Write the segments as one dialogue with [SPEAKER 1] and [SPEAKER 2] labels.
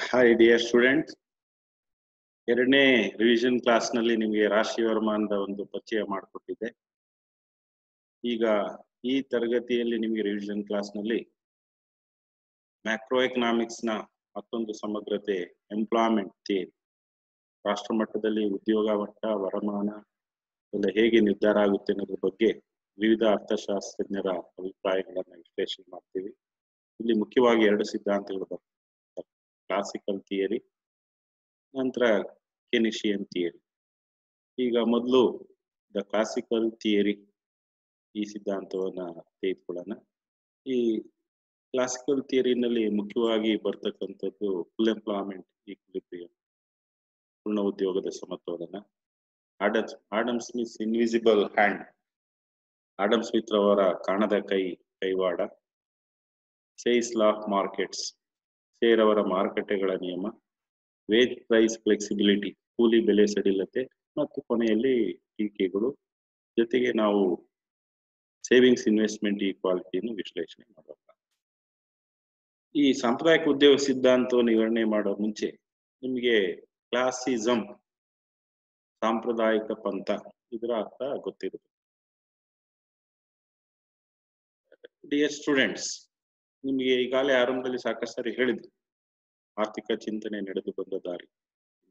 [SPEAKER 1] Hi dear student, ಎರಡನೇ revision class ನಲ್ಲಿ ನಿಮಗೆ ರಾಶಿ ವರಮಾನದ ಒಂದು ಪರಿಚಯ ಮಾಡಿಕೊಟ್ಟಿದ್ದೆ. ಈಗ ಈ ತರಗತಿಯಲ್ಲಿ ನಿಮಗೆ ರಿವಿಷನ್ ಕ್ಲಾಸ್ ನಲ್ಲಿ ಮ್ಯಾಕ್ರೋ ಎಕನಾಮಿಕ್ಸ್ ನ ಮತ್ತೊಂದು ಸಮಗ್ರತೆ, ಎಂಪ್ಲಾಯ್ಮೆಂಟ್ ಥಿಯರಿ, ರಾಷ್ಟ್ರ ಮಟ್ಟದಲ್ಲಿ ಉದ್ಯೋಗ ಮಟ್ಟ, ವರಮಾನ ಎಲ್ಲ ಹೇಗೆ ನಿರ್ಧಾರ ಆಗುತ್ತೆ ಅನ್ನೋದ್ರ ಬಗ್ಗೆ ವಿವಿಧ ಅರ್ಥಶಾಸ್ತ್ರಜ್ಞರ ಅಭಿಪ್ರಾಯಗಳನ್ನು ವಿಶ್ಲೇಷಣೆ ಮಾಡ್ತೀವಿ. ಇಲ್ಲಿ ಮುಖ್ಯವಾಗಿ ಎರಡು ಸಿದ್ಧಾಂತಗಳು ಬರ್ತವೆ: ಕ್ಲಾಸಿಕಲ್ ಥಿಯರಿ, ನಂತರ ಕೆನಿಷಿಯನ್ ಥಿಯರಿ. ಈಗ ಮೊದಲು ದ ಕ್ಲಾಸಿಕಲ್ ಥಿಯರಿ ಈ ಸಿದ್ಧಾಂತವನ್ನ ತೆಗೆದುಕೊಳ್ಳೋಣ. ಈ ಕ್ಲಾಸಿಕಲ್ ಥಿಯರಿನಲ್ಲಿ ಮುಖ್ಯವಾಗಿ ಬರ್ತಕ್ಕಂಥದ್ದು ಫುಲ್ ಎಂಪ್ಲಾಯ್ಮೆಂಟ್ ಈಕ್ವಿಲಿಬ್ರಿಯಂ, ಪೂರ್ಣ ಉದ್ಯೋಗದ ಸಮತೋಲನ. Adam Smith invisible hand, Adam Smith ರವರ ಕಾಣದ ಕೈವಾಡ. ಸೇಸ್ ಲಾ ಆಫ್ ಮಾರ್ಕೆಟ್ಸ್, ಸೇರವರ ಮಾರುಕಟ್ಟೆಗಳ ನಿಯಮ. ವೇಜ್ ಪ್ರೈಸ್ ಫ್ಲೆಕ್ಸಿಬಿಲಿಟಿ, ಕೂಲಿ ಬೆಲೆ ಸಡಿಲತೆ. ಮತ್ತು ಕೊನೆಯಲ್ಲಿ ಟೀಕೆಗಳು, ಜೊತೆಗೆ ನಾವು ಸೇವಿಂಗ್ಸ್ ಇನ್ವೆಸ್ಟ್ಮೆಂಟ್ ಈಕ್ವಾಲಿಟಿಯನ್ನು ವಿಶ್ಲೇಷಣೆ ಮಾಡೋಣ. ಈ ಸಾಂಪ್ರದಾಯಿಕ ಉದ್ಯೋಗ ಸಿದ್ಧಾಂತವನ್ನು ವಿವರಣೆ ಮಾಡೋ ಮುಂಚೆ ನಿಮಗೆ ಕ್ಲಾಸಿಸಂ, ಸಾಂಪ್ರದಾಯಿಕ ಪಂಥ, ಇದರ ಅರ್ಥ ಗೊತ್ತಿರುತ್ತೆ. ಡಿಯರ್ ಸ್ಟೂಡೆಂಟ್ಸ್, ನಿಮಗೆ ಈಗಾಗಲೇ ಆರಂಭದಲ್ಲಿ ಸಾಕಷ್ಟು ಸಾರಿ ಹೇಳಿದ್ರು, ಆರ್ಥಿಕ ಚಿಂತನೆ ನಡೆದು ಬಂದ ದಾರಿ.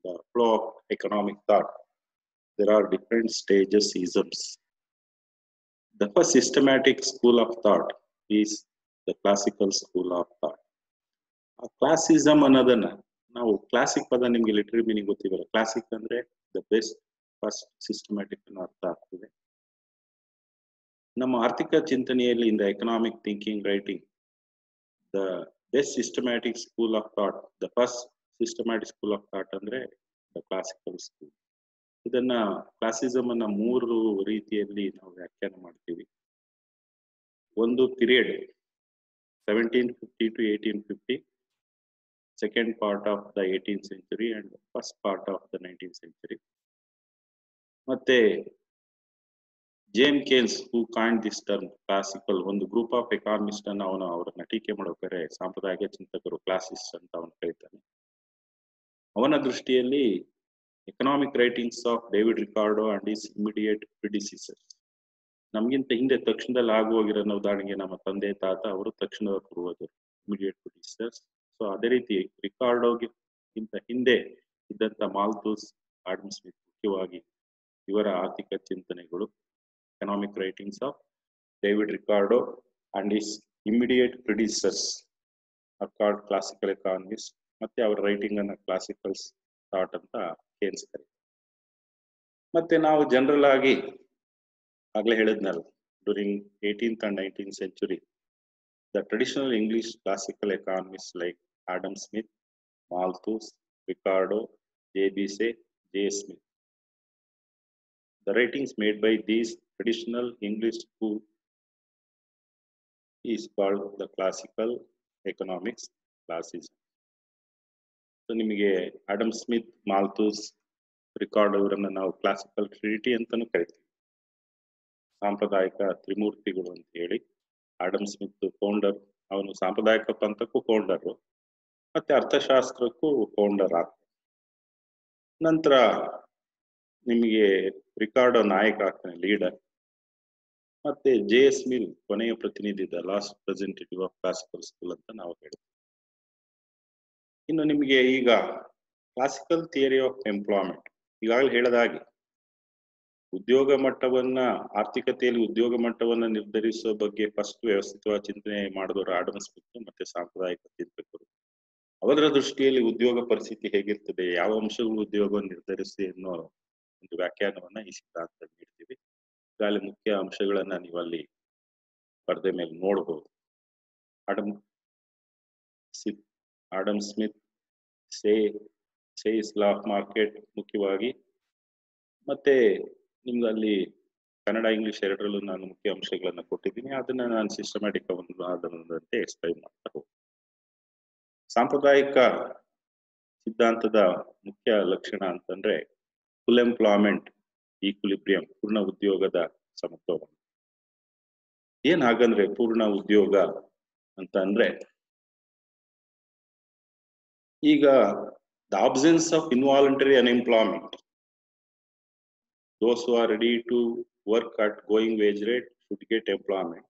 [SPEAKER 1] The flow of economic thought. There are different stages, isms. The first systematic school of thought is the classical school of thought. Classicism ಅನ್ನೋದನ್ನ ನಾವು, ಕ್ಲಾಸಿಕ್ ಪದ ನಿಮ್ಗೆ ಲಿಟರರಿ ಮೀನಿಂಗ್ ಗೊತ್ತಿರಲ್ಲ. ಕ್ಲಾಸಿಕ್ ಅಂದ್ರೆ ದ ಬೆಸ್ಟ್, ಫಸ್ಟ್, ಸಿಸ್ಟಮ್ಯಾಟಿಕ್ ಅನ್ನೋ ಅರ್ಥ ಆಗ್ತದೆ. ನಮ್ಮ ಆರ್ಥಿಕ ಚಿಂತನೆಯಲ್ಲಿ in the economic thinking writing, the best systematic school of thought, the first systematic school of thought ಅಂದ್ರೆ ದ ಕ್ಲಾಸಿಕಲ್ ಸ್ಕೂಲ್. ಇದನ್ನ ಕ್ಲಾಸಿಸಮ್ ಅನ್ನ ಮೂರು ರೀತಿಯಲ್ಲಿ ನಾವು ವ್ಯಾಖ್ಯಾನ ಮಾಡ್ತೀವಿ. ಒಂದು period 1750 to 1850, second part of the 18th century and first part of the 19th century. ಮತ್ತೆ JM Keynes who coined this term classical, ಒಂದು ಗ್ರೂಪ್ ಆಫ್ ಎಕಾನಮಿಸ್ಟ್ ಅನ್ನ ಅವರನ್ನ ಟೀಕೆ ಮಾಡೋಕೆ ಸಾಂಪ್ರದಾಯಿಕ ಚಿಂತಕರು ಕ್ಲಾಸಿಸ್ಟ್ ಅಂತ ಅವನು ಕರೀತಾನೆ. ಅವನ ದೃಷ್ಟಿಯಲ್ಲಿ economic writings of David Ricardo and his immediate predecessors, ನಮ್ಗಿಂತ ಹಿಂದೆ ತಕ್ಷಣದಲ್ಲಿ ಆಗುವಾಗಿರೋ ಉದಾಹರಣೆಗೆ ನಮ್ಮ ತಂದೆ ತಾತ, ಅವರು ತಕ್ಷಣದ ಪೂರ್ವಜರು, ಇಮಿಡಿಯೇಟ್ ಪ್ರಿಡಿಸೀಸರ್ಸ್. ಸೊ ಅದೇ ರೀತಿ ರಿಕಾರ್ಡೋಗಿಂತ ಹಿಂದೆ ಇದ್ದಂತ ಮಾಲ್ಥೂಸ್, ಆಡಮ್ ಸ್ಮಿತ್, ಮುಖ್ಯವಾಗಿ ಇವರ ಆರ್ಥಿಕ ಚಿಂತನೆಗಳು economic writings of David Ricardo and his immediate predecessors are called classical economist. ಮತ್ತೆ ಅವರ ರೈಟಿಂಗ್ ಅನ್ನ ಕ್ಲಾಸಿಕಲ್ ಥಾಟ್ ಅಂತ ಕೇನ್ಸ್ ಕರೀತಾರೆ. ಮತ್ತೆ ನಾವು ಜನರಲ್ ಆಗಿ ಆಗ್ಲೇ ಹೇಳಿದ್ನಲ್ಲ, during 18th and 19th century, the traditional English classical economists like Adam Smith, Malthus, Ricardo, J.B. Say, J. Smith. The writings made by these traditional English school is called the classical economics, classism. So ನಿಮಗೆ Adam Smith, ಮಾಲ್ಥೂಸ್, Ricardo ಇವರನ್ನ ನಾವು classical Trinity ಅಂತಾನೂ ಕರಿತೀವಿ, ಸಾಂಪ್ರದಾಯಿಕ ತ್ರಿಮೂರ್ತಿಗಳು ಅಂತ ಹೇಳಿ. Adam Smith founder, ಅವನು ಸಾಂಪ್ರದಾಯಿಕ ಪಂಥಕ್ಕೂ ಫೌಂಡರ್, ಮತ್ತೆ ಅರ್ಥಶಾಸ್ತ್ರಕ್ಕೂ ಫೌಂಡರ್ ಆಗ್ತಾನೆ. ನಂತರ ನಿಮಗೆ ರಿಕಾರ್ಡೋ ನಾಯಕ ಆಗ್ತಾನೆ, ಲೀಡರ್. ಮತ್ತೆ ಜೆ.ಎಸ್. ಮಿಲ್ ಕೊನೆಯ ಪ್ರತಿನಿಧಿ, the last representative of classical school ಅಂತ ನಾವು ಹೇಳ್ತೀವಿ. ಇನ್ನು ನಿಮಗೆ ಈಗ ಕ್ಲಾಸಿಕಲ್ ಥಿಯರಿ ಆಫ್ ಎಂಪ್ಲಾಯ್ಮೆಂಟ್, ಈಗಾಗಲೇ ಹೇಳದಾಗಿ ಉದ್ಯೋಗ ಮಟ್ಟವನ್ನ, ಆರ್ಥಿಕತೆಯಲ್ಲಿ ಉದ್ಯೋಗ ಮಟ್ಟವನ್ನ ನಿರ್ಧರಿಸುವ ಬಗ್ಗೆ ಫಸ್ಟ್ ವ್ಯವಸ್ಥಿತವಾಗಿ ಚಿಂತನೆ ಮಾಡಿದವರು ಆಡಮ್ ಸ್ಮಿತ್ ಮತ್ತೆ ಸಾಂಪ್ರದಾಯಿಕ ಚಿಂತಕರು. ಅವರ ದೃಷ್ಟಿಯಲ್ಲಿ ಉದ್ಯೋಗ ಪರಿಸ್ಥಿತಿ ಹೇಗಿರ್ತದೆ, ಯಾವ ಅಂಶಗಳು ಉದ್ಯೋಗವನ್ನು ನಿರ್ಧರಿಸಿ ಅನ್ನೋ ಒಂದು ವ್ಯಾಖ್ಯಾನವನ್ನ ಈ ಸಿದ್ಧಾಂತ ನೀಡ್ತೀವಿ. ಈಗಾಗಲೇ ಮುಖ್ಯ ಅಂಶಗಳನ್ನ ನೀವು ಅಲ್ಲಿ ಪರದೆ ಮೇಲೆ ನೋಡಬಹುದು. Adam Smith says law of market ಮುಖ್ಯವಾಗಿ, ಮತ್ತೆ ನಿಮ್ಗೆ ಅಲ್ಲಿ ಕನ್ನಡ ಇಂಗ್ಲಿಷ್ ಎರಡರಲ್ಲೂ ನಾನು ಮುಖ್ಯ ಅಂಶಗಳನ್ನ ಕೊಟ್ಟಿದ್ದೀನಿ. ಅದನ್ನ ನಾನು ಸಿಸ್ಟಮ್ಯಾಟಿಕ್ ಆದಂತೆ ಎಕ್ಸ್ಪ್ಲೈನ್ ಮಾಡ್ತಾ ಹೋಗ್ತೀನಿ. ಸಾಂಪ್ರದಾಯಿಕ ಸಿದ್ಧಾಂತದ ಮುಖ್ಯ ಲಕ್ಷಣ ಅಂತಂದ್ರೆ ಫುಲ್ ಎಂಪ್ಲಾಯ್ಮೆಂಟ್ ಈಕ್ವಿಲಿಬ್ರಿಯಂ, ಪೂರ್ಣ ಉದ್ಯೋಗದ ಸಮತೋಲನ. ಏನ್ ಹಾಗಂದ್ರೆ ಪೂರ್ಣ ಉದ್ಯೋಗ ಅಂತ ಅಂದ್ರೆ ಈಗ the absence of involuntary unemployment, those who are ready to work at going wage rate should get employment.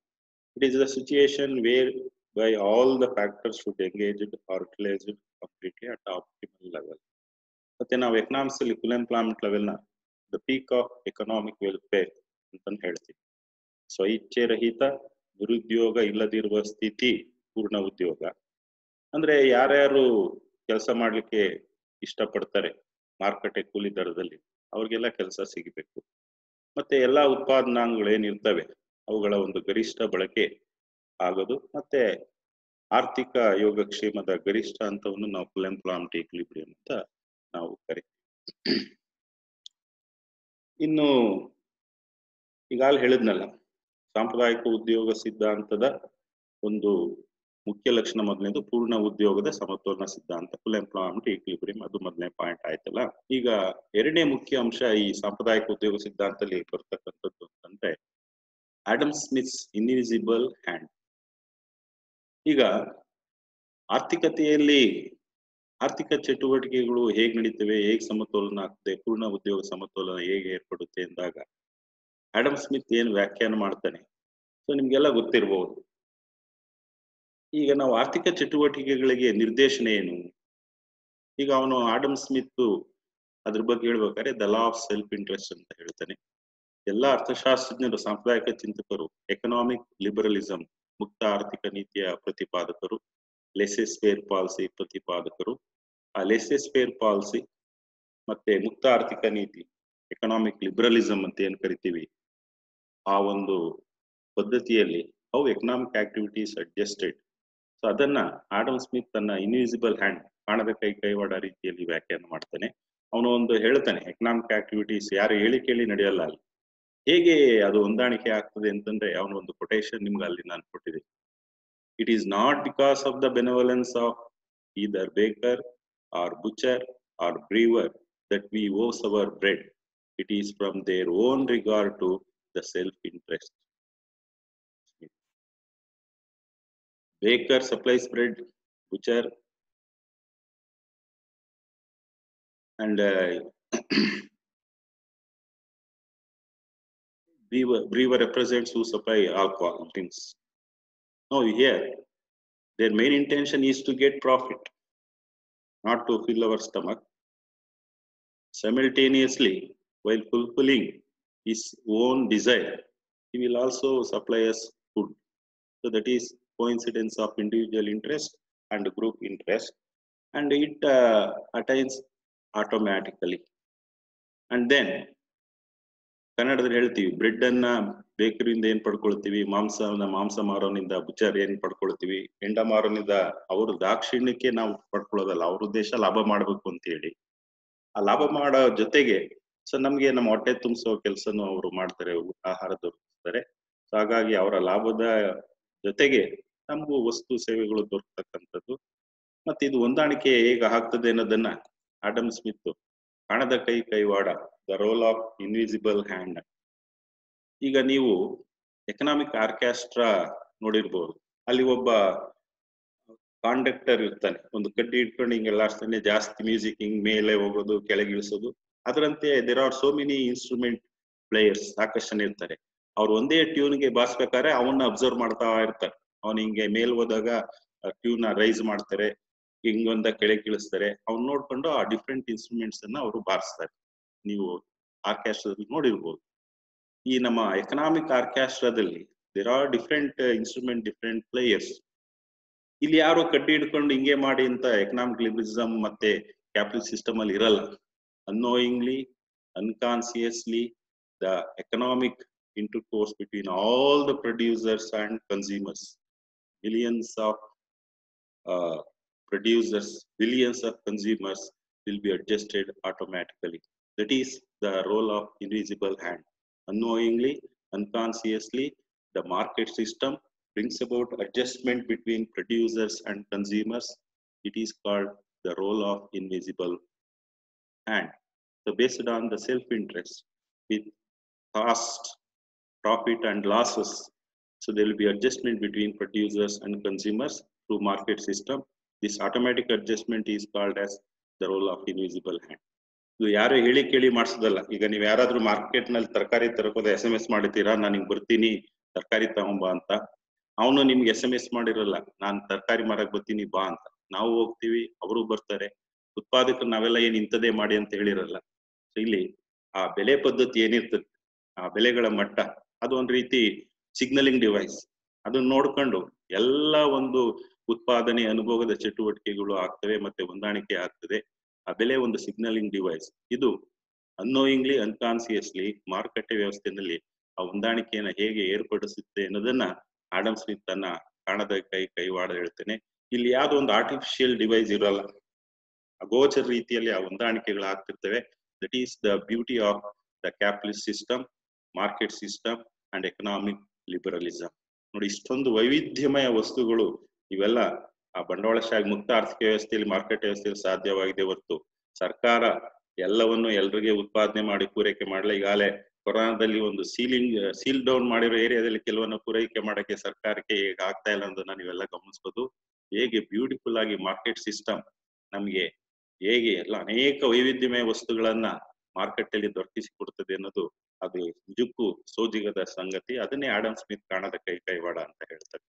[SPEAKER 1] It is a situation whereby all the factors should engage or utilized completely at the optimal level. ಮತ್ತೆ ನಾವು economics ಅಲ್ಲಿ full employment level ನ the peak of economic welfare ಅಂತ ಹೇಳ್ತೀವಿ. ಸ್ವಇಚ್ಛೆ ರಹಿತ ನಿರುದ್ಯೋಗ ಇಲ್ಲದಿರುವ ಸ್ಥಿತಿ ಪೂರ್ಣ ಉದ್ಯೋಗ. ಅಂದ್ರೆ ಯಾರ್ಯಾರು ಕೆಲಸ ಮಾಡ್ಲಿಕ್ಕೆ ಇಷ್ಟಪಡ್ತಾರೆ ಮಾರುಕಟ್ಟೆ ಕೂಲಿ ದರದಲ್ಲಿ ಅವ್ರಿಗೆಲ್ಲ ಕೆಲಸ ಸಿಗಬೇಕು. ಮತ್ತೆ ಎಲ್ಲಾ ಉತ್ಪಾದನಾಂಗಗಳು ಏನಿರ್ತವೆ ಅವುಗಳ ಒಂದು ಗರಿಷ್ಠ ಬಳಕೆ ಆಗೋದು. ಮತ್ತೆ ಆರ್ಥಿಕ ಯೋಗಕ್ಷೇಮದ ಗರಿಷ್ಠ ಹಂತವನ್ನು ನಾವು ಫುಲ್ ಎಂಪ್ಲಾಯ್ಮೆಂಟ್ ಈಕ್ವಿಲಿಬ್ರಿಯಂ ಅಂತ ನಾವು ಕರಿತೀವಿ. ಇನ್ನು ಈಗಾಗಲೇ ಹೇಳಿದ್ನಲ್ಲ, ಸಾಂಪ್ರದಾಯಿಕ ಉದ್ಯೋಗ ಸಿದ್ಧಾಂತದ ಒಂದು ಮುಖ್ಯ ಲಕ್ಷಣ ಮೊದಲನೇದು ಪೂರ್ಣ ಉದ್ಯೋಗದ ಸಮತೋಲನ ಸಿದ್ಧಾಂತ, ಫುಲ್ ಎಂಪ್ಲಾಯ್ಮೆಂಟ್ ಈಕ್ವಿಲಿಬ್ರಿಯಂ, ಅದು ಮೊದಲನೇ ಪಾಯಿಂಟ್ ಆಯ್ತಲ್ಲ. ಈಗ ಎರಡನೇ ಮುಖ್ಯ ಅಂಶ ಈ ಸಾಂಪ್ರದಾಯಿಕ ಉದ್ಯೋಗ ಸಿದ್ಧಾಂತದಲ್ಲಿ ಬರ್ತಕ್ಕಂಥದ್ದು ಅಂತಂದ್ರೆ ಆಡಮ್ ಸ್ಮಿತ್ಸ್ ಇನ್ವಿಸಿಬಲ್ ಹ್ಯಾಂಡ್. ಈಗ ಆರ್ಥಿಕತೆಯಲ್ಲಿ ಆರ್ಥಿಕ ಚಟುವಟಿಕೆಗಳು ಹೇಗೆ ನಡೀತವೆ, ಹೇಗೆ ಸಮತೋಲನ ಆಗ್ತದೆ, ಪೂರ್ಣ ಉದ್ಯೋಗ ಸಮತೋಲನ ಹೇಗೆ ಏರ್ಪಡುತ್ತೆ ಎಂದಾಗ ಆಡಮ್ ಸ್ಮಿತ್ ಏನು ವ್ಯಾಖ್ಯಾನ ಮಾಡ್ತಾನೆ, ಸೊ ನಿಮ್ಗೆಲ್ಲ ಗೊತ್ತಿರಬಹುದು. ಈಗ ನಾವು ಆರ್ಥಿಕ ಚಟುವಟಿಕೆಗಳಿಗೆ ನಿರ್ದೇಶನ ಏನು? ಈಗ ಅವನು ಆಡಮ್ ಸ್ಮಿತ್ ಅದ್ರ ಬಗ್ಗೆ ಹೇಳ್ಬೇಕಾದ್ರೆ the law of self interest ಅಂತ ಹೇಳ್ತಾನೆ. ಎಲ್ಲ ಅರ್ಥಶಾಸ್ತ್ರಜ್ಞರು, ಸಾಂಪ್ರದಾಯಿಕ ಚಿಂತಕರು, ಎಕನಾಮಿಕ್ ಲಿಬರಲಿಸಂ ಮುಕ್ತ ಆರ್ಥಿಕ ನೀತಿಯ ಪ್ರತಿಪಾದಕರು, ಲೆಸೆಸ್ ಫೇರ್ ಪಾಲಿಸಿ ಪ್ರತಿಪಾದಕರು. ಆ ಲೆಸೆಸ್ ಫೇರ್ ಪಾಲಿಸಿ ಮತ್ತೆ ಮುಕ್ತ ಆರ್ಥಿಕ ನೀತಿ, ಎಕನಾಮಿಕ್ ಲಿಬರಲಿಸಂ ಅಂತ ಏನ್ ಕರಿತೀವಿ, ಆ ಒಂದು ಪದ್ಧತಿಯಲ್ಲಿ how economic activities adjusted, so ಅದನ್ನ ಆಡಮ್ ಸ್ಮಿತ್ ತನ್ನ ಇನ್ವಿಸಿಬಲ್ ಹ್ಯಾಂಡ್, ಕಾಣದ ಕೈವಾಡ ರೀತಿಯಲ್ಲಿ ವ್ಯಾಖ್ಯಾನ ಮಾಡ್ತಾನೆ. ಅವನು ಒಂದು ಹೇಳ್ತಾನೆ, ಎಕನಾಮಿಕ್ ಆಕ್ಟಿವಿಟೀಸ್ ಯಾರು ಹೇಳಿ ಕೇಳಿ ನಡೆಯಲ್ಲ, ಅಲ್ಲಿ ಹೇಗೆ ಅದು ಹೊಂದಾಣಿಕೆ ಆಗ್ತದೆ ಅಂತಂದ್ರೆ ಅವನ ಒಂದು ಕೊಟೇಶನ್ ನಿಮ್ಗೆ ಅಲ್ಲಿ ನಾನು ಕೊಟ್ಟಿದ್ದೀನಿ. It is not because of the benevolence of either baker or butcher or brewer that we owe our bread. It is from their own regard to the self-interest. Baker supplies bread, butcher and brewer represents who supply alcohol drinks. Now here their main intention is to get profit, not to fill our stomach. Simultaneously, while fulfilling his own desire, he will also supply us food. So that is coincidence of individual interest and group interest, and it attains automatically. And then ಕನ್ನಡದಲ್ಲಿ ಹೇಳ್ತೀವಿ, bread ಅನ್ನ ಬೇಕರಿಯಿಂದ ಏನ್ ಪಡ್ಕೊಳ್ತೀವಿ, ಮಾಂಸ ಮಾರೋನಿಂದ ಬುಚ್ಚರ್ ಏನ್ ಪಡ್ಕೊಳ್ತೀವಿ, ಎಂಡ ಮಾರೋನಿಂದ ಅವ್ರ ದಾಕ್ಷಿಣ್ಯಕ್ಕೆ ನಾವು ಪಡ್ಕೊಳ್ಳೋದಲ್ಲ, ಅವ್ರ ಉದ್ದೇಶ ಲಾಭ ಮಾಡ್ಬೇಕು ಅಂತ ಹೇಳಿ. ಆ ಲಾಭ ಮಾಡೋ ಜೊತೆಗೆ ಸೊ ನಮ್ಗೆ ನಮ್ಮ ಹೊಟ್ಟೆ ತುಂಬಿಸೋ ಕೆಲಸನೂ ಅವರು ಮಾಡ್ತಾರೆ, ಆಹಾರ ದೊರಕಿಸ್ತಾರೆ. ಸೊ ಹಾಗಾಗಿ ಅವರ ಲಾಭದ ಜೊತೆಗೆ ನಮಗೂ ವಸ್ತು ಸೇವೆಗಳು ದೊರಕತಕ್ಕಂಥದ್ದು. ಮತ್ತೆ ಇದು ಹೊಂದಾಣಿಕೆ ಹೇಗೆ ಆಗ್ತದೆ ಅನ್ನೋದನ್ನ ಆಡಮ್ ಸ್ಮಿತ್ ಕಾಣದ ಕೈವಾಡ, the role of invisible hand. ಈಗ ನೀವು ಎಕನಾಮಿಕ್ ಆರ್ಕೆಸ್ಟ್ರಾ ನೋಡಿರ್ಬೋದು, ಅಲ್ಲಿ ಒಬ್ಬ ಕಾಂಡಕ್ಟರ್ ಇರ್ತಾನೆ, ಒಂದು ಕಡ್ಡಿ ಇಟ್ಕೊಂಡು ಹಿಂಗೆಲ್ಲಾಡ್ತಾನೆ, ಜಾಸ್ತಿ ಮ್ಯೂಸಿಕ್ ಹಿಂಗ್ ಮೇಲೆ ಹೋಗೋದು ಕೆಳಗಿಳಿಸೋದು. ಅದರಂತೆ there are so many instrument players, ಸಾಕಷ್ಟು ಜನ ಇರ್ತಾರೆ. ಅವ್ರು ಒಂದೇ ಟ್ಯೂನ್ಗೆ ಬಾರಿಸ್ಬೇಕಾದ್ರೆ ಅವನ್ನ ಅಬ್ಸರ್ವ್ ಮಾಡ್ತಾ ಇರ್ತಾರೆ. ಅವ್ನು ಹಿಂಗೆ ಮೇಲ್ ಹೋದಾಗ ಟ್ಯೂನ್ ರೈಸ್ ಮಾಡ್ತಾರೆ, ಹಿಂಗೊಂದ ಕೆಳಗೆ ಇಳಿಸ್ತಾರೆ. ಅವ್ನು ನೋಡ್ಕೊಂಡು ಆ ಡಿಫ್ರೆಂಟ್ ಇನ್ಸ್ಟ್ರೂಮೆಂಟ್ಸ್ ಅನ್ನ ಅವರು ಬಾರಿಸ್ತಾರೆ. ನೀವು ಆರ್ಕೆಸ್ಟ್ರಾದಲ್ಲಿ ನೋಡಿರ್ಬೋದು. ಈ ನಮ್ಮ ಎಕನಾಮಿಕ್ ಆರ್ಕೆಸ್ಟ್ರಾದಲ್ಲಿ there are different instrument, different players. ಇಲ್ಲಿ ಯಾರು ಕಡ್ಡಿ ಹಿಡ್ಕೊಂಡು ಹಿಂಗೆ ಮಾಡಿ ಅಂತ ಎಕನಾಮಿಕ್ ಲಿಬರಲಿಸಂ ಮತ್ತೆ ಕ್ಯಾಪಿಟಲ್ ಸಿಸ್ಟಮ್ ಅಲ್ಲಿ ಇರಲ್ಲ. Annoyingly, unconsciously, the economic intercourse between all the producers and consumers, millions of producers, billions of consumers will be adjusted automatically. That is the role of invisible hand. Unknowingly, unconsciously, the market system brings about adjustment between producers and consumers. It is called the role of invisible hand. So based on the self-interest with cost, profit and losses, so there will be adjustment between producers and consumers through market system. This automatic adjustment is called as the role of invisible hand. ಇದು ಯಾರು ಹೇಳಿ ಕೇಳಿ ಮಾಡಿಸೋದಲ್ಲ. ಈಗ ನೀವು ಯಾರಾದ್ರೂ market ನಲ್ಲಿ ತರಕಾರಿ ತರಕೋದ SMS ಮಾಡಿತೀರಾ, ನಾನು ಹಿಂಗ್ ಬರ್ತೀನಿ ತರಕಾರಿ ತಗೊಂಬಾ ಅಂತ. ಅವನು ನಿಮ್ಗೆ SMS ಮಾಡಿರಲ್ಲ, ನಾನ್ ತರಕಾರಿ ಮಾರಕ್ ಬರ್ತೀನಿ ಬಾ ಅಂತ. ನಾವು ಹೋಗ್ತೀವಿ, ಅವರು ಬರ್ತಾರೆ. ಉತ್ಪಾದಕರು ನಾವೆಲ್ಲ ಏನ್ ಇಂಥದೇ ಮಾಡಿ ಅಂತ ಹೇಳಿರಲ್ಲ. ಸೊ ಇಲ್ಲಿ ಆ ಬೆಲೆ ಪದ್ಧತಿ ಏನಿರ್ತದೆ, ಆ ಬೆಲೆಗಳ ಮಟ್ಟ, ಅದು ಒಂದ್ ರೀತಿ ಸಿಗ್ನಲಿಂಗ್ ಡಿವೈಸ್. ಅದನ್ನ ನೋಡ್ಕೊಂಡು ಎಲ್ಲ ಒಂದು ಉತ್ಪಾದನೆ ಅನುಭವದ ಚಟುವಟಿಕೆಗಳು ಆಗ್ತವೆ ಮತ್ತೆ ಹೊಂದಾಣಿಕೆ ಆಗ್ತದೆ. ಆ ಬೆಲೆ ಒಂದು ಸಿಗ್ನಲಿಂಗ್ ಡಿವೈಸ್. ಇದು ಅನ್ನೋಯಿಂಗ್ಲಿ ಅನ್ಕಾನ್ಸಿಯಸ್ಲಿ ಮಾರುಕಟ್ಟೆ ವ್ಯವಸ್ಥೆಯಲ್ಲಿ ಆ ಹೊಂದಾಣಿಕೆಯನ್ನ ಹೇಗೆ ಏರ್ಪಡಿಸುತ್ತೆ ಅನ್ನೋದನ್ನ ಆಡಮ್ ಸ್ಮಿತ್ ತನ್ನ ಕಾಣದ ಕೈವಾಡ ಹೇಳ್ತೇನೆ. ಇಲ್ಲಿ ಯಾವ್ದೋ ಒಂದು ಆರ್ಟಿಫಿಷಿಯಲ್ ಡಿವೈಸ್ ಇರಲ್ಲ, ಅಗೋಚರ ರೀತಿಯಲ್ಲಿ ಆ ಹೊಂದಾಣಿಕೆಗಳು ಆಗ್ತಿರ್ತವೆ. That is the beauty of the capitalist system, market system and economic liberalism. ನೋಡಿ, ಇಷ್ಟೊಂದು ವೈವಿಧ್ಯಮಯ ವಸ್ತುಗಳು ಇವೆಲ್ಲ ಆ ಬಂಡವಾಳಶಾಹಿ ಮುಕ್ತ ಆರ್ಥಿಕ ವ್ಯವಸ್ಥೆಯಲ್ಲಿ, ಮಾರ್ಕೆಟ್ ವ್ಯವಸ್ಥೆಯಲ್ಲಿ ಸಾಧ್ಯವಾಗಿದೆ ಹೊರತು ಸರ್ಕಾರ ಎಲ್ಲವನ್ನು ಎಲ್ರಿಗೆ ಉತ್ಪಾದನೆ ಮಾಡಿ ಪೂರೈಕೆ ಮಾಡಲ್ಲ. ಈಗಾಗಲೇ ಕೊರೋನಾದಲ್ಲಿ ಒಂದು ಸೀಲ್ ಡೌನ್ ಮಾಡಿರೋ ಏರಿಯಾದಲ್ಲಿ ಕೆಲವನ್ನ ಪೂರೈಕೆ ಮಾಡಕ್ಕೆ ಸರ್ಕಾರಕ್ಕೆ ಈಗ ಆಗ್ತಾ ಇಲ್ಲ ಅನ್ನೋದನ್ನ ನೀವೆಲ್ಲ ಗಮನಿಸಬಹುದು. ಹೇಗೆ ಬ್ಯೂಟಿಫುಲ್ ಆಗಿ ಮಾರ್ಕೆಟ್ ಸಿಸ್ಟಮ್ ನಮ್ಗೆ ಹೇಗೆ ಎಲ್ಲ ಅನೇಕ ವೈವಿಧ್ಯಮಯ ವಸ್ತುಗಳನ್ನ ಮಾರ್ಕೆಟ್ ಅಲ್ಲಿ ದೊರಕಿಸಿ ಕೊಡ್ತದೆ ಅನ್ನೋದು ಅದು ನಿಜಕ್ಕೂ ಸೋಜಿಗದ ಸಂಗತಿ. ಅದನ್ನೇ ಆಡಮ್ ಸ್ಮಿತ್ ಕಾಣದ ಕೈವಾಡ ಅಂತ ಹೇಳ್ತಾರೆ.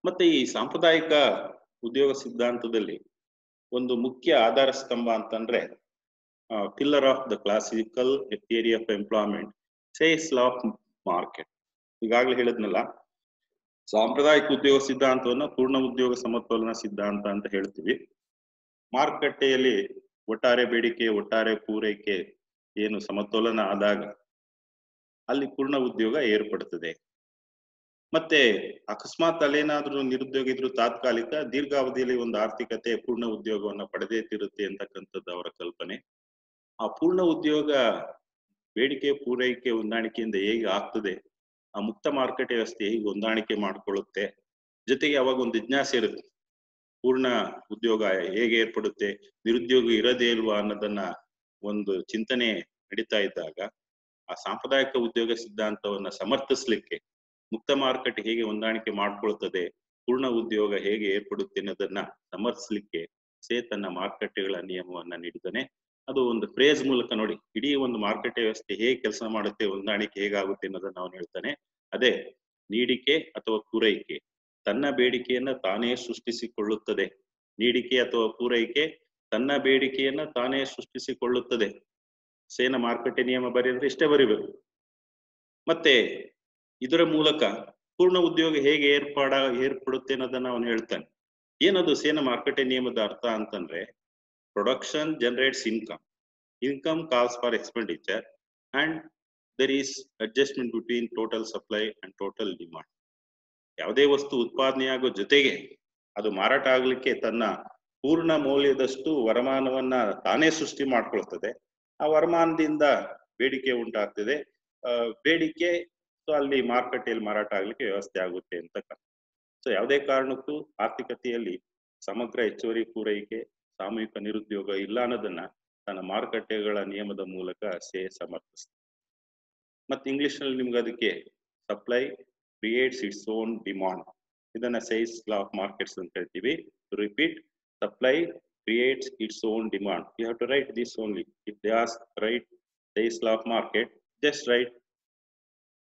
[SPEAKER 1] ಮತ್ತೆ ಈ ಸಾಂಪ್ರದಾಯಿಕ ಉದ್ಯೋಗ ಸಿದ್ಧಾಂತದಲ್ಲಿ ಒಂದು ಮುಖ್ಯ ಆಧಾರ ಸ್ತಂಭ ಅಂತಂದ್ರೆ pillar of the classical theory of employment, says law of market. ಈಗಾಗಲೇ ಹೇಳಿದ್ನಲ್ಲ, ಸಾಂಪ್ರದಾಯಿಕ ಉದ್ಯೋಗ ಸಿದ್ಧಾಂತವನ್ನ ಪೂರ್ಣ ಉದ್ಯೋಗ ಸಮತೋಲನ ಸಿದ್ಧಾಂತ ಅಂತ ಹೇಳ್ತೀವಿ. ಮಾರುಕಟ್ಟೆಯಲ್ಲಿ ಒಟ್ಟಾರೆ ಬೇಡಿಕೆ ಒಟ್ಟಾರೆ ಪೂರೈಕೆ ಏನು ಸಮತೋಲನ ಆದಾಗ ಅಲ್ಲಿ ಪೂರ್ಣ ಉದ್ಯೋಗ ಏರ್ಪಡುತ್ತದೆ. ಮತ್ತೆ ಅಕಸ್ಮಾತ್ ಅಲ್ಲೇನಾದ್ರೂ ನಿರುದ್ಯೋಗ ಇದ್ರು ತಾತ್ಕಾಲಿಕ, ದೀರ್ಘಾವಧಿಯಲ್ಲಿ ಒಂದು ಆರ್ಥಿಕತೆ ಪೂರ್ಣ ಉದ್ಯೋಗವನ್ನ ಪಡೆದೇ ತಿರುತ್ತೆ ಅಂತಕ್ಕಂಥದ್ದು ಅವರ ಕಲ್ಪನೆ. ಆ ಪೂರ್ಣ ಉದ್ಯೋಗ ಬೇಡಿಕೆ ಪೂರೈಕೆ ಹೊಂದಾಣಿಕೆಯಿಂದ ಹೇಗೆ ಆಗ್ತದೆ, ಆ ಮುಕ್ತ ಮಾರುಕಟ್ಟೆ ವ್ಯವಸ್ಥೆ ಹೇಗೆ ಹೊಂದಾಣಿಕೆ ಮಾಡ್ಕೊಳ್ಳುತ್ತೆ, ಜೊತೆಗೆ ಅವಾಗ ಒಂದು ಜಿಜ್ಞಾಸೆ ಇರುತ್ತೆ, ಪೂರ್ಣ ಉದ್ಯೋಗ ಹೇಗೆ ಏರ್ಪಡುತ್ತೆ, ನಿರುದ್ಯೋಗ ಇರೋದೇ ಇಲ್ವಾ ಅನ್ನೋದನ್ನ ಒಂದು ಚಿಂತನೆ ನಡೀತಾ ಇದ್ದಾಗ ಆ ಸಾಂಪ್ರದಾಯಿಕ ಉದ್ಯೋಗ ಸಿದ್ಧಾಂತವನ್ನ ಸಮರ್ಥಿಸ್ಲಿಕ್ಕೆ ಮುಕ್ತ ಮಾರುಕಟ್ಟೆ ಹೇಗೆ ಹೊಂದಾಣಿಕೆ ಮಾಡ್ಕೊಳ್ತದೆ, ಪೂರ್ಣ ಉದ್ಯೋಗ ಹೇಗೆ ಏರ್ಪಡುತ್ತೆ ಅನ್ನೋದನ್ನ ಸಮರ್ಥಿಸ್ಲಿಕ್ಕೆ ಸೇ ತನ್ನ ಮಾರುಕಟ್ಟೆಗಳ ನಿಯಮವನ್ನ ನೀಡಿದ್ದಾನೆ. ಅದು ಒಂದು ಫ್ರೇಸ್ ಮೂಲಕ ನೋಡಿ, ಇಡೀ ಒಂದು ಮಾರುಕಟ್ಟೆ ವ್ಯವಸ್ಥೆ ಹೇಗೆ ಕೆಲಸ ಮಾಡುತ್ತೆ, ಹೊಂದಾಣಿಕೆ ಹೇಗಾಗುತ್ತೆ ಅನ್ನೋದನ್ನ ಅವನು ಹೇಳ್ತಾನೆ. ಅದೇ ನೀಡಿಕೆ ಅಥವಾ ಪೂರೈಕೆ ತನ್ನ ಬೇಡಿಕೆಯನ್ನ ತಾನೇ ಸೃಷ್ಟಿಸಿಕೊಳ್ಳುತ್ತದೆ. ನೀಡಿಕೆ ಅಥವಾ ಪೂರೈಕೆ ತನ್ನ ಬೇಡಿಕೆಯನ್ನ ತಾನೇ ಸೃಷ್ಟಿಸಿಕೊಳ್ಳುತ್ತದೆ. ಸೇನ ಮಾರುಕಟ್ಟೆ ನಿಯಮ ಬರೆದ್ರೆ ಇಷ್ಟೇ ಬರಿಬೇಕು. ಮತ್ತೆ ಇದರ ಮೂಲಕ ಪೂರ್ಣ ಉದ್ಯೋಗ ಹೇಗೆ ಏರ್ಪಡುತ್ತೆ ಅನ್ನೋದನ್ನ ಅವನು ಹೇಳ್ತಾನೆ. ಏನದು ಸೇನ ಮಾರುಕಟ್ಟೆ ನಿಯಮದ ಅರ್ಥ ಅಂತಂದ್ರೆ, production generates income, income calls for expenditure and there is adjustment between total supply and total demand. ಯಾವುದೇ ವಸ್ತು ಉತ್ಪಾದನೆಯಾಗೋ ಜೊತೆಗೆ ಅದು ಮಾರಾಟ ಆಗ್ಲಿಕ್ಕೆ ತನ್ನ ಪೂರ್ಣ ಮೌಲ್ಯದಷ್ಟು ವರಮಾನವನ್ನ ತಾನೇ ಸೃಷ್ಟಿ ಮಾಡ್ಕೊಳ್ತದೆ. ಆ ವರಮಾನದಿಂದ ಬೇಡಿಕೆ ಉಂಟಾಗ್ತದೆ. ಬೇಡಿಕೆ ಅಲ್ಲಿ ಮಾರುಕಟ್ಟೆಯಲ್ಲಿ ಮಾರಾಟ ಆಗ್ಲಿಕ್ಕೆ ವ್ಯವಸ್ಥೆ ಆಗುತ್ತೆ ಅಂತ. ಸೊ ಯಾವುದೇ ಕಾರಣಕ್ಕೂ ಆರ್ಥಿಕತೆಯಲ್ಲಿ ಸಮಗ್ರ ಹೆಚ್ಚುವರಿ ಪೂರೈಕೆ, ಸಾಮೂಹಿಕ ನಿರುದ್ಯೋಗ ಇಲ್ಲ ಅನ್ನೋದನ್ನ ತನ್ನ ಮಾರುಕಟ್ಟೆಗಳ ನಿಯಮದ ಮೂಲಕ ಸಮರ್ಥಿಸ್ತದೆ. ಮತ್ತೆ ಇಂಗ್ಲಿಷ್ ನಲ್ಲಿ ನಿಮ್ಗೆ ಅದಕ್ಕೆ supply creates its own demand, ಇದನ್ನ ಸೇಸ್ ಲಾ ಆಫ್ ಮಾರ್ಕೆಟ್ಸ್ ಅಂತ ಹೇಳ್ತೀವಿ. Repeat, supply creates its own demand. You have to write this only. If they ask write Say's law of market, just write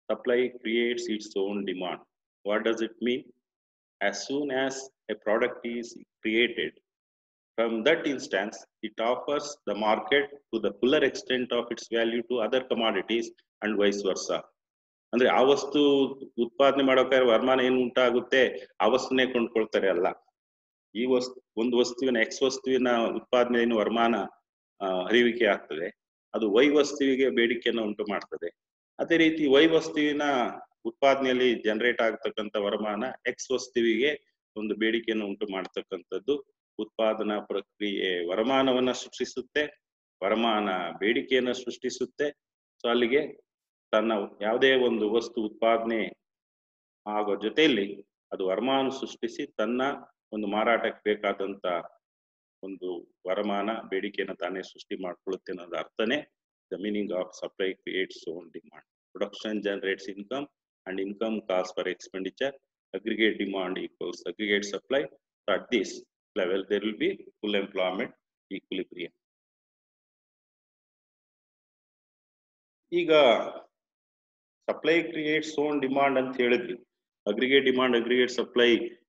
[SPEAKER 1] supply creates its own demand. What does it mean? As soon as a product is created, from that instance it offers the market to the fuller extent of its value to other commodities and vice versa. ಅಂದ್ರೆ ಆ ವಸ್ತು ಉತ್ಪಾದನೆ ಮಾಡೋಕೆ ವರಮಾನ ಏನು ಉಂಟಾಗುತ್ತೆ ಆ ವಸ್ತುನೇ ಕೊಂಡ್ಕೊಳ್ತಾರೆ ಅಲ್ಲ. ಈ ಒಂದು ವಸ್ತುವಿನ ಎಕ್ಸ್ ವಸ್ತುವಿನ ಉತ್ಪಾದನೆ ಏನು ವರಮಾನ ಹರಿವಿಕೆ ಆಗ್ತದೆ, ಅದು ವೈ ವಸ್ತುವಿಗೆ ಬೇಡಿಕೆಯನ್ನು ಉಂಟು ಮಾಡ್ತದೆ. ಅದೇ ರೀತಿ ವೈ ವಸ್ತುವಿನ ಉತ್ಪಾದನೆಯಲ್ಲಿ ಜನರೇಟ್ ಆಗ್ತಕ್ಕಂಥ ವರಮಾನ ಎಕ್ಸ್ ವಸ್ತುವಿಗೆ ಒಂದು ಬೇಡಿಕೆಯನ್ನು ಉಂಟು ಮಾಡ್ತಕ್ಕಂಥದ್ದು. ಉತ್ಪಾದನಾ ಪ್ರಕ್ರಿಯೆ ವರಮಾನವನ್ನ ಸೃಷ್ಟಿಸುತ್ತೆ, ವರಮಾನ ಬೇಡಿಕೆಯನ್ನ ಸೃಷ್ಟಿಸುತ್ತೆ. ಸೊ ಅಲ್ಲಿಗೆ ತನ್ನ ಯಾವುದೇ ಒಂದು ವಸ್ತು ಉತ್ಪಾದನೆ ಆಗೋ ಜೊತೆಯಲ್ಲಿ ಅದು ವರಮಾನ ಸೃಷ್ಟಿಸಿ ತನ್ನ ಒಂದು ಮಾರಾಟಕ್ಕೆ ಬೇಕಾದಂತ ಒಂದು ವರಮಾನ ಬೇಡಿಕೆಯನ್ನು ತಾನೇ ಸೃಷ್ಟಿ ಮಾಡ್ಕೊಳ್ಳುತ್ತೆ ಅನ್ನೋದು ಅರ್ಥನೇ the meaning of supply creates own demand. Production generates income and income calls for expenditure aggregate demand equals aggregate supply. So at this level, there will be full employment equilibrium. ಈಗ ಸಪ್ಲೈ ಕ್ರಿಯೇಟ್ಸ್ ಓನ್ ಡಿಮಾಂಡ್ ಅಂತ ಹೇಳಿದ್ವಿ. Aggregate demand aggregate supply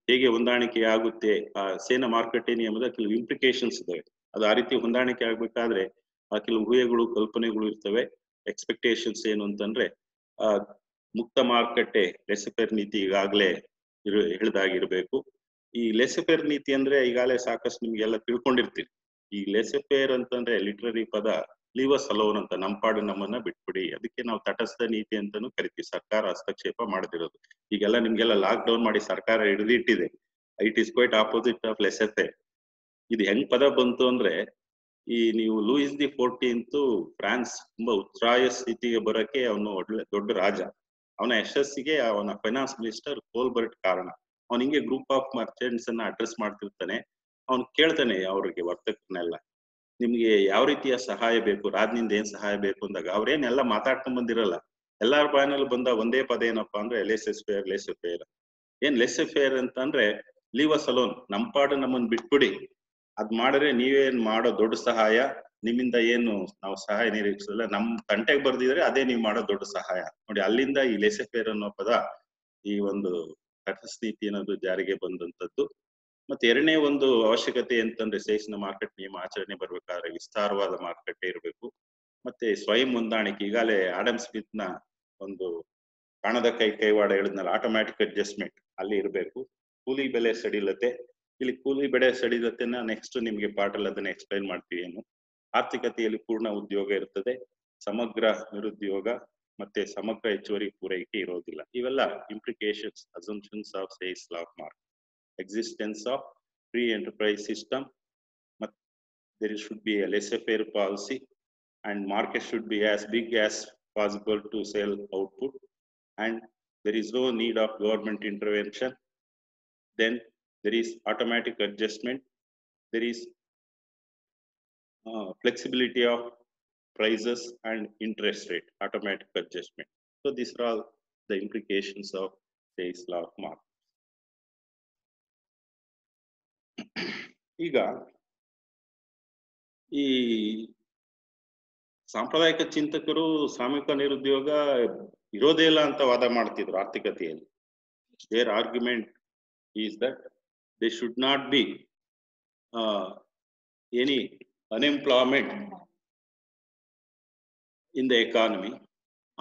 [SPEAKER 1] ಹೇಗೆ ಹೊಂದಾಣಿಕೆ ಆಗುತ್ತೆ, ಆ ಸೇನ ಮಾರುಕಟ್ಟೆ ನಿಯಮದ ಕೆಲವು ಇಂಪ್ಲಿಕೇಶನ್ಸ್ ಇದಾವೆ. ಅದು ಆ ರೀತಿ ಹೊಂದಾಣಿಕೆ ಆಗ್ಬೇಕಾದ್ರೆ ಆ ಕೆಲವು ಊಹೆಗಳು ಕಲ್ಪನೆಗಳು ಇರ್ತವೆ. ಎಕ್ಸ್ಪೆಕ್ಟೇಷನ್ಸ್ ಏನು ಅಂತಂದ್ರೆ ಆ ಮುಕ್ತ ಮಾರುಕಟ್ಟೆ ಲೆಸಫೇರ್ ನೀತಿ ಈಗಾಗಲೇ ಹೇಳ್ದಾಗಿರ್ಬೇಕು. ಈ ಲೆಸಫೇರ್ ನೀತಿ ಅಂದ್ರೆ ಈಗಾಗಲೇ ಸಾಕಷ್ಟು ನಿಮ್ಗೆಲ್ಲ ತಿಳ್ಕೊಂಡಿರ್ತೀರಿ. ಈ ಲೆಸಫೇರ್ ಅಂತಂದ್ರೆ ಲಿಟ್ರರಿ ಪದ ಲೀವ್ ಅಸ್ ಅಲೋನ್ ಅಂತ, ನಂಪಾಡು ನಮ್ಮನ್ನ ಬಿಟ್ಬಿಡಿ. ಅದಕ್ಕೆ ನಾವು ತಟಸ್ಥ ನೀತಿ ಅಂತಾನು ಕರಿತೀವಿ, ಸರ್ಕಾರ ಹಸ್ತಕ್ಷೇಪ ಮಾಡದಿರೋದು. ಈಗೆಲ್ಲ ನಿಮ್ಗೆಲ್ಲ ಲಾಕ್ ಡೌನ್ ಮಾಡಿ ಸರ್ಕಾರ ಹಿಡಿದಿಟ್ಟಿದೆ. It is quite opposite of laissez faire. ಇದು ಹೆಂಗ್ ಪದ ಬಂತು ಅಂದ್ರೆ, ಈ ನೀವು ಲೂಯಿಸ್ ದಿ 14th ಫ್ರಾನ್ಸ್ ತುಂಬಾ ಉಚ್ಛ್ರಾಯ ಸ್ಥಿತಿಗೆ ಬರೋಕೆ ಅವನು ದೊಡ್ಡ ರಾಜ. ಅವನ ಯಶಸ್ಸಿಗೆ ಅವನ ಫೈನಾನ್ಸ್ ಮಿನಿಸ್ಟರ್ ಕೋಲ್ಬರ್ಟ್ ಕಾರಣ. ಅವನ್ ಹಿಂಗೆ ಗ್ರೂಪ್ ಆಫ್ ಮರ್ಚೆಂಟ್ಸ್ ಅನ್ನ ಅಡ್ರೆಸ್ ಮಾಡ್ತಿರ್ತಾನೆ. ಅವ್ನು ಕೇಳ್ತಾನೆ ಅವ್ರಿಗೆ ವರ್ತಕರನ್ನೆಲ್ಲ, ನಿಮ್ಗೆ ಯಾವ ರೀತಿಯ ಸಹಾಯ ಬೇಕು, ರಾಜ್ನಿಂದ ಏನ್ ಸಹಾಯ ಬೇಕು ಅಂದಾಗ ಅವ್ರೇನೆಲ್ಲ ಮಾತಾಡ್ಕೊಂಡ್ ಬಂದಿರಲ್ಲ. ಎಲ್ಲಾರ ಬಾಯಿನಲ್ಲಿ ಬಂದ ಒಂದೇ ಪದ ಏನಪ್ಪಾ ಅಂದ್ರೆ ಲೆಸೆಫೇರ್ ಲೆಸೆಫೇರ್. ಏನ್ ಲೆಸೆಫೇರ್ ಅಂತಂದ್ರೆ ಲೀವ್ ಅಸ್ ಅಲೋನ್, ನಂಪಾಡು ನಮ್ಮನ್ ಬಿಟ್ಬಿಡಿ. ಅದ್ ಮಾಡಿದ್ರೆ ನೀವೇನ್ ಮಾಡೋ ದೊಡ್ಡ ಸಹಾಯ, ನಿಮ್ಮಿಂದ ಏನು ನಾವು ಸಹಾಯ ನಿರೀಕ್ಷಿಸಲ್ಲ, ನಮ್ ತಂಟೆಗೆ ಬರ್ದಿದ್ರೆ ಅದೇ ನೀವು ಮಾಡೋ ದೊಡ್ಡ ಸಹಾಯ. ನೋಡಿ, ಅಲ್ಲಿಂದ ಈ ಲೆಸೆಫೇರ್ ಅನ್ನೋ ಪದ, ಈ ಒಂದು ತಟಸ್ಥ ನೀತಿ ಅನ್ನೋದು ಜಾರಿಗೆ ಬಂದಂತದ್ದು. ಮತ್ತೆ ಎರಡನೇ ಒಂದು ಅವಶ್ಯಕತೆ ಅಂತಂದ್ರೆ ಸೇಲ್ಸ್ನ ಮಾರ್ಕೆಟ್ ನಿಯಮ ಆಚರಣೆ ಬರ್ಬೇಕಾದ್ರೆ ವಿಸ್ತಾರವಾದ ಮಾರುಕಟ್ಟೆ ಇರಬೇಕು. ಮತ್ತೆ ಸ್ವಯಂ ಹೊಂದಾಣಿಕೆ. ಈಗಾಗಲೇ ಆಡಮ್ ಸ್ಮಿತ್ ನ ಒಂದು ಕಾಣದ ಕೈವಾಡ ಹೇಳಿದ್ನಲ್ಲ, ಆಟೋಮ್ಯಾಟಿಕ್ ಅಡ್ಜಸ್ಟ್ಮೆಂಟ್ ಅಲ್ಲಿ ಇರಬೇಕು. ಕೂಲಿ ಬೆಲೆ ಸಡಿಲತೆ, ಇಲ್ಲಿ ಕೂಲಿ ಬೆಲೆ ಸಡಿಲತೆನ ನೆಕ್ಸ್ಟ್ ನಿಮ್ಗೆ ಪಾಠಲ್ಲಿ ಅದನ್ನ ಎಕ್ಸ್ಪ್ಲೈನ್ ಮಾಡ್ತೀವಿ. ಏನು ಆರ್ಥಿಕತೆಯಲ್ಲಿ ಪೂರ್ಣ ಉದ್ಯೋಗ ಇರ್ತದೆ, ಸಮಗ್ರ ನಿರುದ್ಯೋಗ ಮತ್ತೆ ಸಮಗ್ರ ಹೆಚ್ಚುವರಿ ಪೂರೈಕೆ ಇರೋದಿಲ್ಲ. ಇವೆಲ್ಲ implications, assumptions of sales law of market. Existence of free enterprise system, but there should be a laissez-faire policy, and market should be as big as possible to sell output, and there is no need of government intervention. Then there is automatic adjustment, there is flexibility of prices and interest rate, automatic adjustment. So these are all the implications of Say's law of market. ಈಗ ಈ ಸಾಂಪ್ರದಾಯಿಕ ಚಿಂತಕರು ಸಾಮೂಹಿಕ ನಿರುದ್ಯೋಗ ಇರೋದೇ ಇಲ್ಲ ಅಂತ ವಾದ ಮಾಡ್ತಿದ್ರು ಆರ್ಥಿಕತೆಯಲ್ಲಿ. There argument is that they should not be any unemployment in the economy.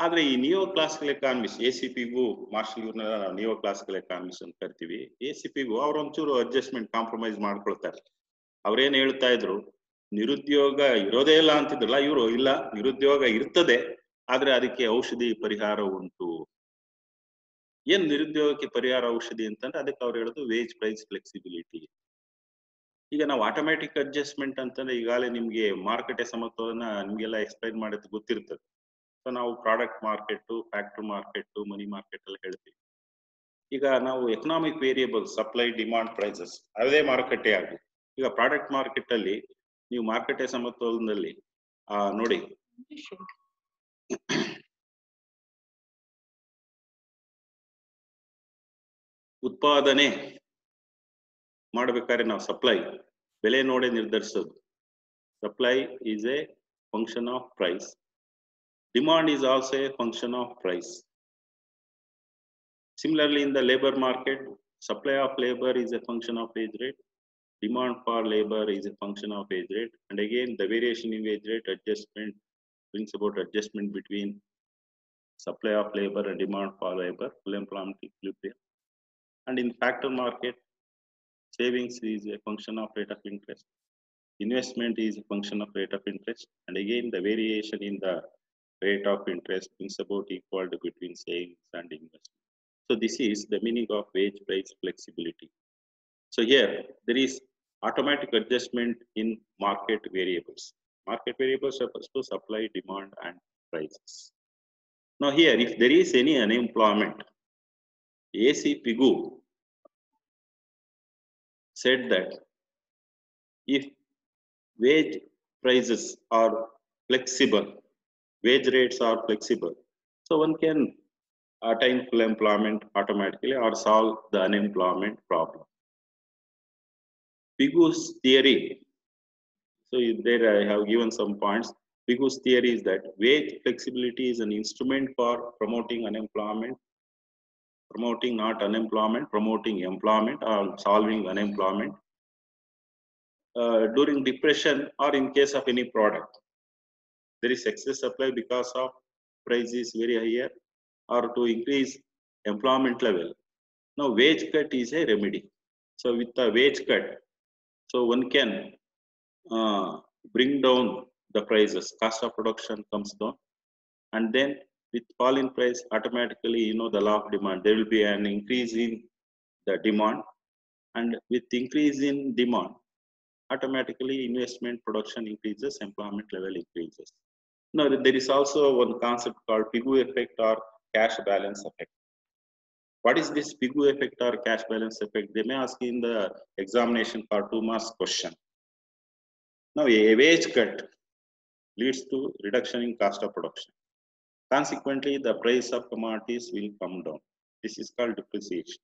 [SPEAKER 1] ಆದ್ರೆ ಈ ನಿಯೋ ಕ್ಲಾಸಿಕಲ್ ಎಕಾನಮಿಸ್ಟ್, ACPಗೂ ಮಾರ್ಷಲ್ ಇವ್ರನ್ನ ನಾವು ನಿಯೋ ಕ್ಲಾಸಿಕಲ್ ಎಕಾನಮಿಸ್ಟ್ ಅಂತ ಕರಿತೀವಿ. ACPಗೂ ಅವ್ರೊಂಚೂರು ಅಡ್ಜಸ್ಟ್ಮೆಂಟ್, ಕಾಂಪ್ರಮೈಸ್ ಮಾಡ್ಕೊಳ್ತಾರೆ. ಅವ್ರೇನ್ ಹೇಳ್ತಾ ಇದ್ರು, ನಿರುದ್ಯೋಗ ಇರೋದೇ ಇಲ್ಲ ಅಂತಿದ್ರಲ್ಲ, ಇವರು ಇಲ್ಲ, ನಿರುದ್ಯೋಗ ಇರ್ತದೆ, ಆದ್ರೆ ಅದಕ್ಕೆ ಔಷಧಿ ಪರಿಹಾರ ಉಂಟು. ಏನ್ ನಿರುದ್ಯೋಗಕ್ಕೆ ಪರಿಹಾರ ಔಷಧಿ ಅಂತಂದ್ರೆ ಅದಕ್ಕೆ ಅವ್ರು ಹೇಳೋದು ವೇಜ್ ಪ್ರೈಸ್ ಫ್ಲೆಕ್ಸಿಬಿಲಿಟಿ. ಈಗ ನಾವು ಆಟೋಮ್ಯಾಟಿಕ್ ಅಡ್ಜಸ್ಟ್ಮೆಂಟ್ ಅಂತಂದ್ರೆ ಈಗಾಗಲೇ ನಿಮ್ಗೆ ಮಾರುಕಟ್ಟೆ ಸಮತೋಲನ ನಿಮ್ಗೆಲ್ಲ ಎಕ್ಸ್ಪ್ಲೈನ್ ಮಾಡಿದ್ ಗೊತ್ತಿರ್ತದೆ. ಸೊ ನಾವು product market, factory market, money market ಎಲ್ಲ ಹೇಳ್ತೀವಿ. ಈಗ ನಾವು economic variable supply, demand, prices ಅದೇ ಮಾರುಕಟ್ಟೆ ಆಗಿ. ಈಗ ಪ್ರಾಡಕ್ಟ್ ಮಾರ್ಕೆಟ್ ಅಲ್ಲಿ ನೀವು ಮಾರುಕಟ್ಟೆ ಸಮತೋಲನದಲ್ಲಿ ನೋಡಿ, ಉತ್ಪಾದನೆ ಮಾಡ್ಬೇಕಾದ್ರೆ ನಾವು ಸಪ್ಲೈ ಬೆಲೆ ನೋಡೇ ನಿರ್ಧರಿಸೋದು. Supply is a function of price. Demand is also a function of price. Similarly, in the labor market, supply of labor is a function of wage rate. Demand for labor is a function of wage rate. And again, the variation in wage rate adjustment brings about adjustment between supply of labor and demand for labor, full employment equilibrium. And in factor market, savings is a function of rate of interest. Investment is a function of rate of interest. And again, the variation in the rate of interest brings about equality between savings and investment. So this is the meaning of wage price flexibility. So here there is automatic adjustment in market variables. Market variables refers to supply, demand, and prices. Now here, if there is any unemployment, ACPಗೂ said that if wage prices are flexible, wage rates are flexible, so one can attain full employment automatically or solve the unemployment problem. Pigu's theory. So there I have given some points. Pigu's theory is that wage flexibility is an instrument for promoting unemployment, promoting not unemployment, promoting employment or solving unemployment during depression or in case of any product. There is excess supply because of price is very higher or to increase employment level. Now wage cut is a remedy. So with the wage cut, so one can bring down the prices, cost of production comes down, and then with fall in price, automatically, the law of demand, there will be an increase in the demand, and with increase in demand, automatically investment production increases, employment level increases. Now, there is also one concept called Pigou effect or cash balance effect. What is this Pigou effect or cash balance effect? They may ask in the examination for 2 marks question. Now, a wage cut leads to reduction in cost of production. Consequently, the price of commodities will come down. This is called depreciation.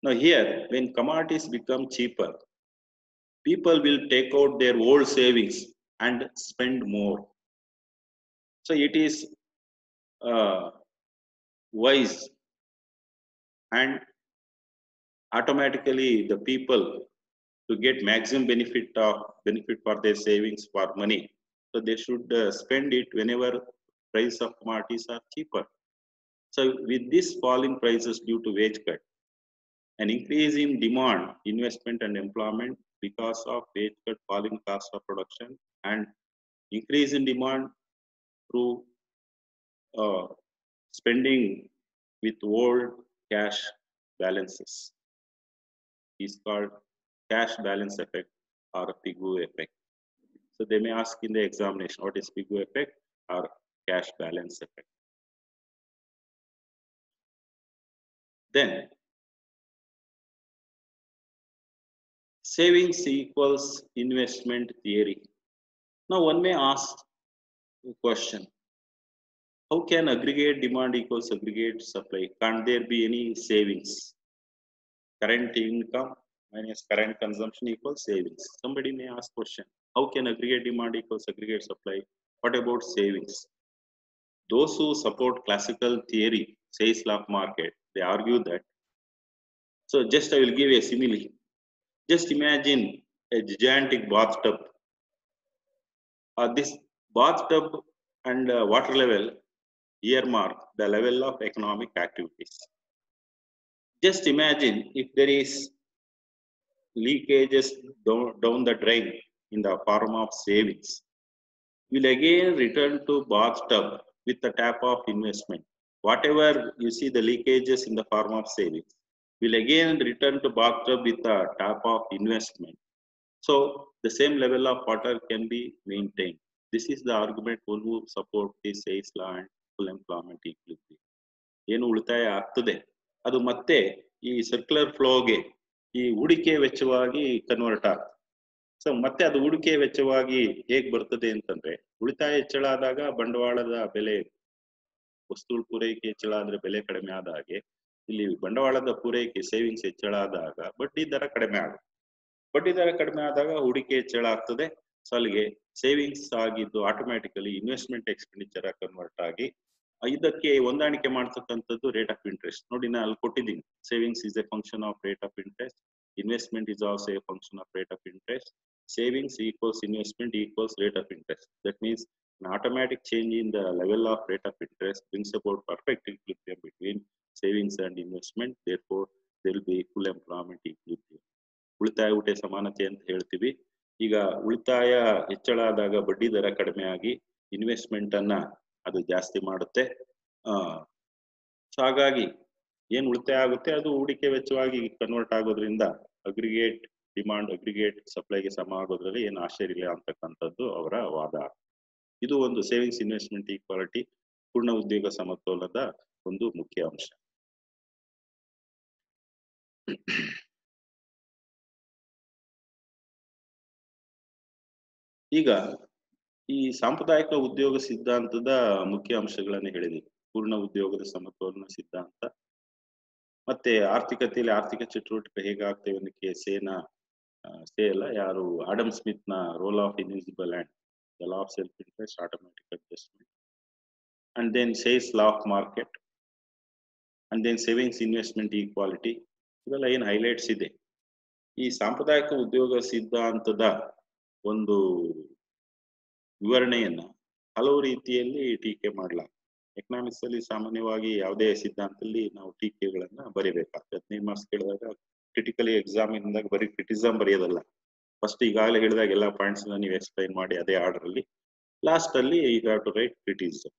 [SPEAKER 1] Now, here, when commodities become cheaper, people will take out their old savings and spend more. So, it is wise, and automatically the people to get maximum benefit for their savings for money. So they should spend it whenever price of commodities are cheaper. So with this fall in prices due to wage cut, an increase in demand, investment and employment because of wage cut, falling cost of production, and increase in demand through spending with old cash balances is called cash balance effect or Pigou effect. So they may ask in the examination, what is Pigou effect or cash balance effect? Then savings equals investment theory. Now one may ask a question, how can aggregate demand equals aggregate supply? Can't there be any savings? Current income minus current consumption equals savings. Somebody may ask question, how can aggregate demand equals aggregate supply? What about savings? Those who support classical theory, says law of market, they argue that. So just I will give a simile. Just imagine a gigantic bathtub. This bathtub and water level earmark the level of economic activities. Just imagine if there is leakages down the drain in the form of savings. We'll again return to bathtub with the tap of investment. Whatever you see the leakages in the form of savings, we'll again return to bathtub with the tap of investment. So the same level of water can be maintained. This is the argument who support this Say's law and full employment equilibrium. ಏನು ಉಳಿತಾಯ ಆಗ್ತದೆ ಅದು ಮತ್ತೆ ಈ circular ಫ್ಲೋಗೆ ಈ ಹೂಡಿಕೆ ವೆಚ್ಚವಾಗಿ convert ಆಗ್ತದೆ. So ಮತ್ತೆ ಅದು ಹೂಡಿಕೆ ವೆಚ್ಚವಾಗಿ ಹೇಗ್ ಬರ್ತದೆ ಅಂತಂದ್ರೆ, ಉಳಿತಾಯ ಹೆಚ್ಚಳ ಆದಾಗ ಬಂಡವಾಳದ ಬೆಲೆ, ವಸ್ತುಗಳ ಪೂರೈಕೆ ಹೆಚ್ಚಳ ಆದ್ರೆ ಬೆಲೆ ಕಡಿಮೆ ಆದ ಹಾಗೆ ಇಲ್ಲಿ ಬಂಡವಾಳದ ಪೂರೈಕೆ ಸೇವಿಂಗ್ಸ್ ಹೆಚ್ಚಳ ಆದಾಗ ಬಡ್ಡಿ ದರ ಕಡಿಮೆ ಆಗುತ್ತೆ. ಬಡ್ಡಿ ದರ ಕಡಿಮೆ ಆದಾಗ ಹೂಡಿಕೆ ಹೆಚ್ಚಳ ಆಗ್ತದೆ. ಸೊ ಅಲ್ಲಿಗೆ ಸೇವಿಂಗ್ಸ್ ಆಗಿದ್ದು ಆಟೋಮ್ಯಾಟಿಕಲಿ ಇನ್ವೆಸ್ಟ್ಮೆಂಟ್ ಎಕ್ಸ್ಪೆಂಡಿಚರ್ ಕನ್ವರ್ಟ್ ಆಗಿ ಇದಕ್ಕೆ ಹೊಂದಾಣಿಕೆ ಮಾಡ್ತಕ್ಕಂಥದ್ದು ರೇಟ್ ಆಫ್ ಇಂಟ್ರೆಸ್ಟ್. ನೋಡಿ ನಾನು ಅಲ್ಲಿ ಕೊಟ್ಟಿದ್ದೀನಿ, savings is A function of rate of interest, investment is also a function of rate of interest, savings equals investment equals rate of interest. That means an automatic change in the level of rate of interest brings about perfect equilibrium between savings and investment. Therefore there will be full employment equilibrium. ಉಳಿತಾಯ ಊಟೆ ಸಮಾನತೆ ಅಂತ ಹೇಳ್ತೀವಿ. ಈಗ ಉಳಿತಾಯ ಹೆಚ್ಚಳ ಆದಾಗ ಬಡ್ಡಿ ದರ ಕಡಿಮೆ ಆಗಿ ಇನ್ವೆಸ್ಟ್ಮೆಂಟ್ ಅನ್ನ ಅದು ಜಾಸ್ತಿ ಮಾಡುತ್ತೆ. ಹಾಗಾಗಿ ಏನ್ ಉಳಿತಾಯ ಆಗುತ್ತೆ ಅದು ಹೂಡಿಕೆ ವೆಚ್ಚವಾಗಿ ಕನ್ವರ್ಟ್ ಆಗೋದ್ರಿಂದ ಅಗ್ರಿಗೇಟ್ ಡಿಮಾಂಡ್ ಅಗ್ರಿಗೇಟ್ ಸಪ್ಲೈಗೆ ಸಮ ಆಗೋದ್ರಲ್ಲಿ ಏನು ಆಶ್ಚರ್ಯ ಇಲ್ಲ ಅಂತಕ್ಕಂಥದ್ದು ಅವರ ವಾದ. ಇದು ಒಂದು ಸೇವಿಂಗ್ಸ್ ಇನ್ವೆಸ್ಟ್ಮೆಂಟ್ ಈಕ್ವಾಲಿಟಿ, ಪೂರ್ಣ ಉದ್ಯೋಗ ಸಮತೋಲನದ ಒಂದು ಮುಖ್ಯ ಅಂಶ. ಈಗ ಈ ಸಾಂಪ್ರದಾಯಿಕ ಉದ್ಯೋಗ ಸಿದ್ಧಾಂತದ ಮುಖ್ಯ ಅಂಶಗಳನ್ನು ಹೇಳಿದ್ವಿ. ಪೂರ್ಣ ಉದ್ಯೋಗದ ಸಮತೋಲನ ಸಿದ್ಧಾಂತ, ಮತ್ತೆ ಆರ್ಥಿಕತೆಯಲ್ಲಿ ಆರ್ಥಿಕ ಚಟುವಟಿಕೆ ಹೇಗಾಗ್ತವೆ ಅನ್ನೋಕ್ಕೆ ಸೇಲ್ಲ ಯಾರು ಆಡಮ್ ಸ್ಮಿತ್ ನ role of invisible hand, the law of self interest, automatic adjustment, and then Say's law of market, and then savings investment equality, ಇವೆಲ್ಲ ಏನು ಹೈಲೈಟ್ಸ್ ಇದೆ. ಈ ಸಾಂಪ್ರದಾಯಿಕ ಉದ್ಯೋಗ ಸಿದ್ಧಾಂತದ ಒಂದು ವಿವರಣೆಯನ್ನ ಹಲವು ರೀತಿಯಲ್ಲಿ ಟೀಕೆ ಮಾಡಲಾಗ್ತದೆ. ಎಕನಾಮಿಕ್ಸ್ ಅಲ್ಲಿ ಸಾಮಾನ್ಯವಾಗಿ ಯಾವುದೇ ಸಿದ್ಧಾಂತದಲ್ಲಿ ನಾವು ಟೀಕೆಗಳನ್ನ ಬರೀಬೇಕಾಗ್ತದೆ. 15 ಮಾರ್ಕ್ಸ್ ಕೇಳಿದಾಗ ಕ್ರಿಟಿಕಲಿ ಎಕ್ಸಾಮ್ ಇಂದಾಗ ಬರೀ ಕ್ರಿಟಿಸಮ್ ಬರೆಯೋದಲ್ಲ, ಫಸ್ಟ್ ಈಗಾಗಲೇ ಹೇಳಿದಾಗ ಎಲ್ಲ ಪಾಯಿಂಟ್ಸ್ ನೀವು ಎಕ್ಸ್ಪ್ಲೈನ್ ಮಾಡಿ ಅದೇ ಆರ್ಡರ್ ಅಲ್ಲಿ ಲಾಸ್ಟ್ ಅಲ್ಲಿ you have to write criticism.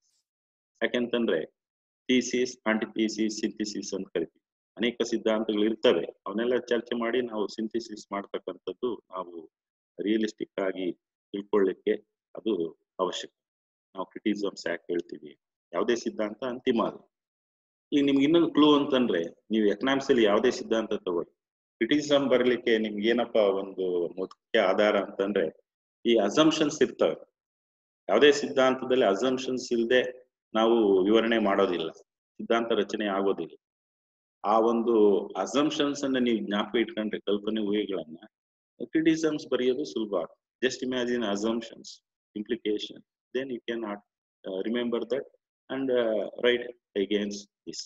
[SPEAKER 1] ಯಾಕೆಂತಂದ್ರೆ ಥೀಸಿಸ್, ಆಂಟಿಥೀಸಿಸ್, ಸಿಂಥಿಸಿಸ್ ಅಂತ ಕರಿತೀವಿ. ಅನೇಕ ಸಿದ್ಧಾಂತಗಳು ಇರ್ತವೆ, ಅವನ್ನೆಲ್ಲ ಚರ್ಚೆ ಮಾಡಿ ನಾವು ಸಿಂಥಿಸಿಸ್ ಮಾಡ್ತಕ್ಕಂಥದ್ದು ನಾವು ರಿಯಲಿಸ್ಟಿಕ್ ಆಗಿ ತಿಳ್ಕೊಳ್ಳಿಕ್ಕೆ ಅದು ಅವಶ್ಯಕ. ನಾವು ಕ್ರಿಟಿಸಮ್ಸ್ ಯಾಕೆ ಹೇಳ್ತೀವಿ, ಯಾವುದೇ ಸಿದ್ಧಾಂತ ಅಂತಿಮ ಅಲ್ಲ. ಈಗ ನಿಮ್ಗೆ ಇನ್ನೊಂದು ಕ್ಲೂ ಅಂತಂದ್ರೆ, ನೀವು ಎಕನಾಮಿಕ್ಸ್ ಅಲ್ಲಿ ಯಾವುದೇ ಸಿದ್ಧಾಂತ ತಗೊಳ್ಳಿ, ಕ್ರಿಟಿಸಮ್ ಬರಲಿಕ್ಕೆ ನಿಮ್ಗೆ ಏನಪ್ಪಾ ಒಂದು ಮುಖ್ಯ ಆಧಾರ ಅಂತಂದ್ರೆ ಈ ಅಸಂಪ್ಷನ್ಸ್ ಇರ್ತವೆ. ಯಾವುದೇ ಸಿದ್ಧಾಂತದಲ್ಲಿ ಅಸಂಪ್ಷನ್ಸ್ ಇಲ್ಲದೆ ನಾವು ವಿವರಣೆ ಮಾಡೋದಿಲ್ಲ, ಸಿದ್ಧಾಂತ ರಚನೆ ಆಗೋದಿಲ್ಲ. ಆ ಒಂದು ಅಸಂಪ್ಷನ್ಸ್ ಅನ್ನ ನೀವು ಜ್ಞಾಪಕ ಇಟ್ಕೊಂಡ್ರೆ, ಕಲ್ಪನೆ ಊಹೆಗಳನ್ನ, ಕ್ರಿಟಿಸಮ್ಸ್ ಬರೆಯೋದು ಸುಲಭ. Just imagine assumptions, implication, then you cannot remember that and write against this.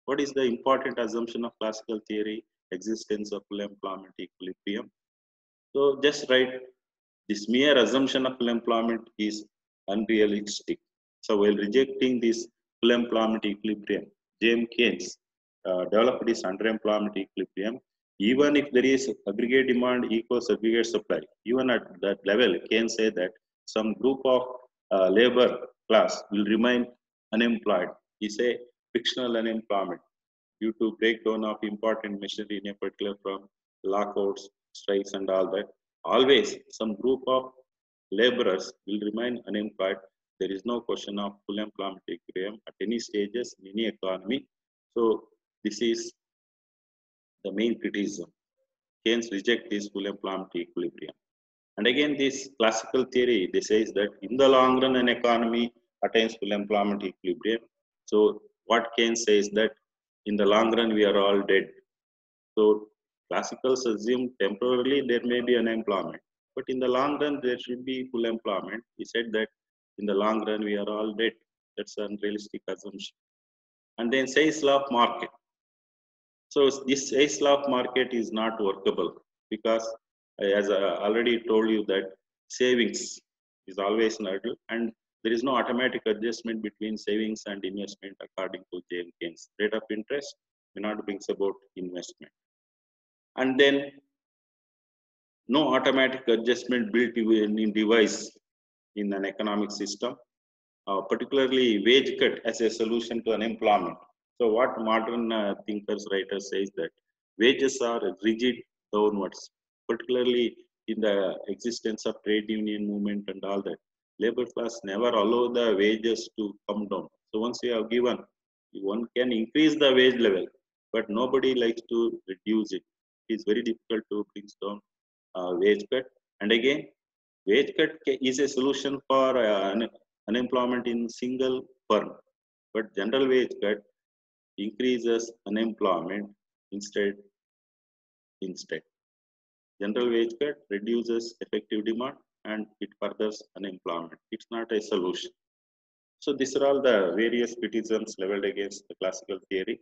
[SPEAKER 1] What is the important assumption of classical theory? Existence of full employment equilibrium. So just write this mere assumption of full employment is unrealistic. So while rejecting this full employment equilibrium, James Keynes developed this underemployment equilibrium. Even if there is aggregate demand equals aggregate supply, even at that level, Keynes said that some group of labor class will remain unemployed. He say fictional unemployment due to breakdown of important machinery in a particular firm, lockouts, strikes and all that. Always some group of laborers will remain unemployed. There is no question of full employment equilibrium at any stages in any economy. So this is the main criticism. Keynes reject this full employment equilibrium. And again, this classical theory, they says that in the long run, an economy attains full employment equilibrium. So what Keynes says that in the long run, we are all dead. So classicals assume temporarily there may be unemployment, but in the long run, there should be full employment. He said that in the long run, we are all dead. That's an unrealistic assumption. And then says law of market. So this says law of market is not workable because as I already told you that savings is always an hurdle and there is no automatic adjustment between savings and investment according to James Keynes. Rate of interest may not brings about investment. And then no automatic adjustment built in device in an economic system, particularly wage cut as a solution to unemployment. So what modern thinkers, writers says that wages are rigid downwards, particularly in the existence of trade union movement and all that. Labor class never allow the wages to come down. So once you have given, one can increase the wage level, but nobody likes to reduce it. It is very difficult to bring down wage cut. And again, wage cut is a solution for unemployment in single firm, but general wage cut increases unemployment instead. General wage cut reduces effective demand and it furthers unemployment. It's not a solution. So these are all the various criticisms leveled against the classical theory.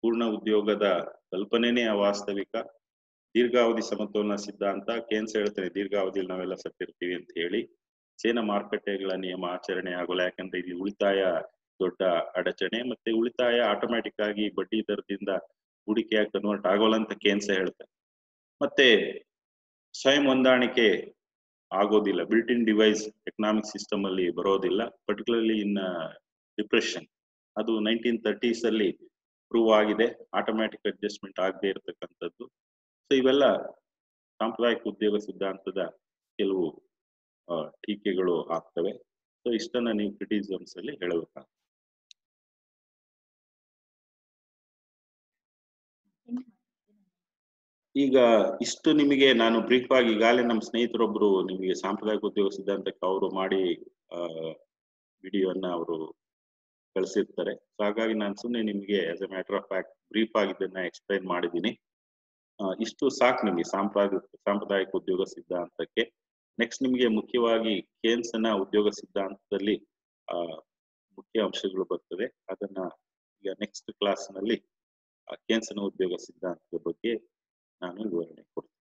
[SPEAKER 1] ಪೂರ್ಣ ಉದ್ಯೋಗದ ಕಲ್ಪನೆನೇ ಅವಾಸ್ತವಿಕ, ದೀರ್ಘಾವಧಿ ಸಮತೋಲನ ಸಿದ್ಧಾಂತ. ಕೇನ್ಸ್ ಹೇಳ್ತಾರೆ ದೀರ್ಘಾವಧಿಯಲ್ಲಿ ನಾವೆಲ್ಲ ಸತ್ತಿರ್ತೀವಿ ಅಂತ ಹೇಳಿ. ಸೇನಾ ಮಾರುಕಟ್ಟೆಗಳ ನಿಯಮ ಆಚರಣೆ ಆಗೋಲ್ಲ, ಯಾಕಂದ್ರೆ ಇಲ್ಲಿ ಉಳಿತಾಯ ದೊಡ್ಡ ಅಡಚಣೆ, ಮತ್ತೆ ಉಳಿತಾಯ ಆಟೋಮ್ಯಾಟಿಕ್ ಆಗಿ ಬಡ್ಡಿ ದರದಿಂದ ಹೂಡಿಕೆಯಾಗಿ ಕನ್ವರ್ಟ್ ಆಗೋಲ್ಲ ಅಂತ ಕೇನ್ಸ್ ಹೇಳ್ತಾರೆ. ಮತ್ತೆ ಸ್ವಯಂ ಹೊಂದಾಣಿಕೆ ಆಗೋದಿಲ್ಲ, built in device economic system ಅಲ್ಲಿ ಬರೋದಿಲ್ಲ, ಪರ್ಟಿಕ್ಯುಲರ್ಲಿ ಇನ್ ಡಿಪ್ರೆಷನ್. ಅದು 1930s ಅಲ್ಲಿ ಪ್ರೂವ್ ಆಗಿದೆ, ಆಟೋಮ್ಯಾಟಿಕ್ ಅಡ್ಜಸ್ಟ್ಮೆಂಟ್ ಆಗದೆ ಇರತಕ್ಕಂಥದ್ದು. ಸೊ ಇವೆಲ್ಲ ಸಾಂಪ್ರದಾಯಿಕ ಉದ್ಯೋಗ ಸಿದ್ಧಾಂತದ ಕೆಲವು ಟೀಕೆಗಳು ಆಗ್ತವೆ. ಸೊ ಇಷ್ಟನ್ನ ನೀವು ಕ್ರಿಟಿಸಿಸಮ್ಸ್ ಅಲ್ಲಿ ಹೇಳಬೇಕಾಗ್ತದೆ. ಈಗ ಇಷ್ಟು ನಿಮಗೆ ನಾನು ಬ್ರೀಫ್ ಆಗಿ, ಈಗಾಗಲೇ ನಮ್ಮ ಸ್ನೇಹಿತರೊಬ್ರು ನಿಮಗೆ ಸಾಂಪ್ರದಾಯಿಕ ಉದ್ಯೋಗ ಸಿದ್ಧಾಂತಕ್ಕೆ ಅವರು ಮಾಡಿ ವಿಡಿಯೋನ ಅವರು ಕಳಿಸಿರ್ತಾರೆ. ಸೊ ಹಾಗಾಗಿ ನಾನು ಸುಮ್ಮನೆ ನಿಮಗೆ as A matter of fact brief ಆಗಿ ಇದನ್ನ ಎಕ್ಸ್ಪ್ಲೈನ್ ಮಾಡಿದ್ದೀನಿ. ಇಷ್ಟು ಸಾಕು ನಿಮಗೆ ಸಾಂಪ್ರದಾಯಿಕ ಉದ್ಯೋಗ ಸಿದ್ಧಾಂತಕ್ಕೆ. ನೆಕ್ಸ್ಟ್ ನಿಮಗೆ ಮುಖ್ಯವಾಗಿ ಕೇನ್ಸನ ಉದ್ಯೋಗ ಸಿದ್ಧಾಂತದಲ್ಲಿ ಮುಖ್ಯ ಅಂಶಗಳು ಬರ್ತದೆ. ಅದನ್ನ ಈಗ ನೆಕ್ಸ್ಟ್ ಕ್ಲಾಸ್ ನಲ್ಲಿ ಕೇನ್ಸನ ಉದ್ಯೋಗ ಸಿದ್ಧಾಂತದ ಬಗ್ಗೆ ನಾನು ವಿವರಣೆ ಕೊಡ್ತೀನಿ.